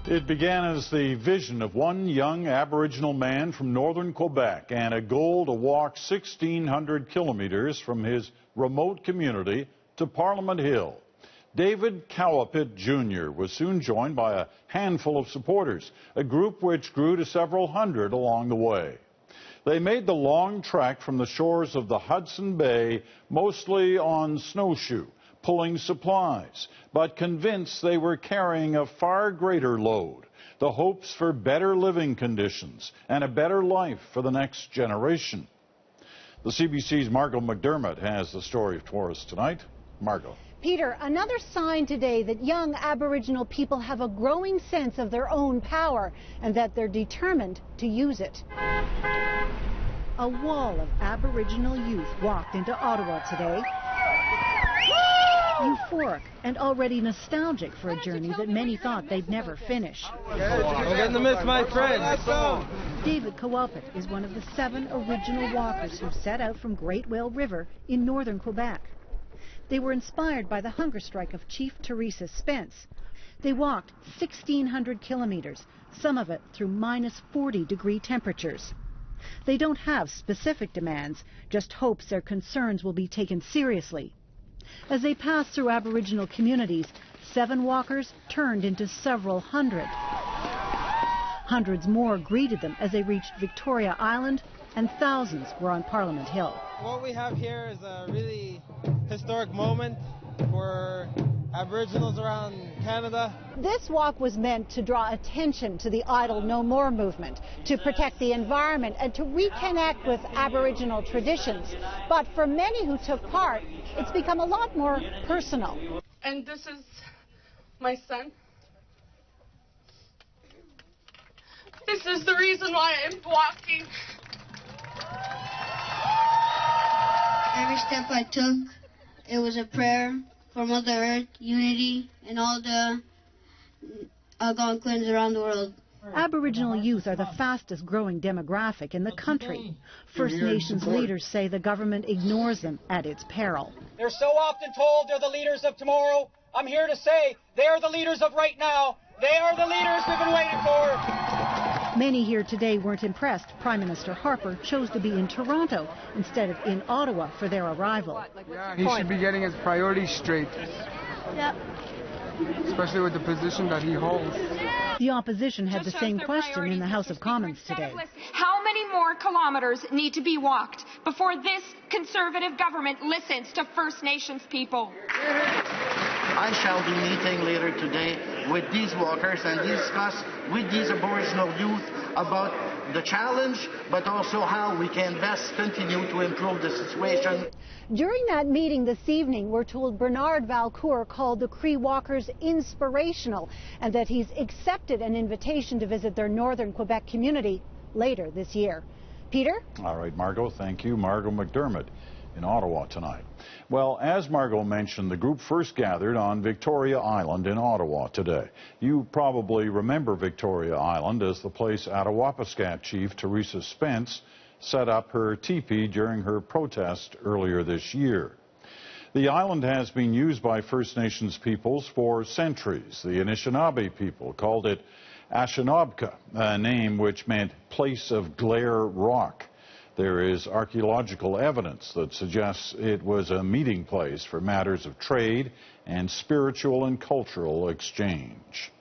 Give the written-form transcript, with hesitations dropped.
It began as the vision of one young Aboriginal man from northern Quebec and a goal to walk 1,600 kilometers from his remote community to Parliament Hill. David Cowapit Jr. was soon joined by a handful of supporters, a group which grew to several hundred along the way. They made the long trek from the shores of the Hudson Bay, mostly on snowshoe, pulling supplies, but convinced they were carrying a far greater load, the hopes for better living conditions and a better life for the next generation. The CBC's Margot McDermott has the story for us tonight. Margot. Peter, another sign today that young Aboriginal people have a growing sense of their own power and that they're determined to use it. A wall of Aboriginal youth walked into Ottawa today. Euphoric and already nostalgic for a journey that many thought they'd never finish. I'm getting to miss my friend. David Cowapit is one of the 7 original walkers who set out from Great Whale River in northern Quebec. They were inspired by the hunger strike of Chief Teresa Spence. They walked 1,600 kilometers, some of it through minus 40-degree temperatures. They don't have specific demands, just hopes their concerns will be taken seriously. As they passed through Aboriginal communities, 7 walkers turned into several hundred. Hundreds more greeted them as they reached Victoria Island, and thousands were on Parliament Hill. What we have here is a really historic moment for Aboriginals around Canada. This walk was meant to draw attention to the Idle No More movement, to protect the environment and to reconnect with Aboriginal traditions. But for many who took part, it's become a lot more personal. And this is my son. This is the reason why I'm walking. Every step I took, it was a prayer for Mother Earth, unity, and all the Algonquins around the world. Aboriginal youth are the fastest growing demographic in the country. First Nations leaders say the government ignores them at its peril. They're so often told they're the leaders of tomorrow. I'm here to say they're the leaders of right now. They are the leaders we've been waiting for. Many here today weren't impressed. Prime Minister Harper chose to be in Toronto instead of in Ottawa for their arrival. Yeah, he should be getting his priorities straight. Yep. Especially with the position that he holds. The opposition had the same question in the House of Commons today. How many more kilometers need to be walked before this Conservative government listens to First Nations people? I shall be meeting later today with these walkers and discuss with these Aboriginal youth about the challenge, but also how we can best continue to improve the situation. During that meeting this evening, we're told Bernard Valcourt called the Cree walkers inspirational and that he's accepted an invitation to visit their northern Quebec community later this year. Peter? All right, Margot, thank you. Margot McDermott in Ottawa tonight. Well, as Margot mentioned, the group first gathered on Victoria Island in Ottawa today. You probably remember Victoria Island as the place Attawapiskat Chief Teresa Spence set up her teepee during her protest earlier this year. The island has been used by First Nations peoples for centuries. The Anishinaabe people called it Ashinabka, a name which meant place of glare rock. There is archaeological evidence that suggests it was a meeting place for matters of trade and spiritual and cultural exchange.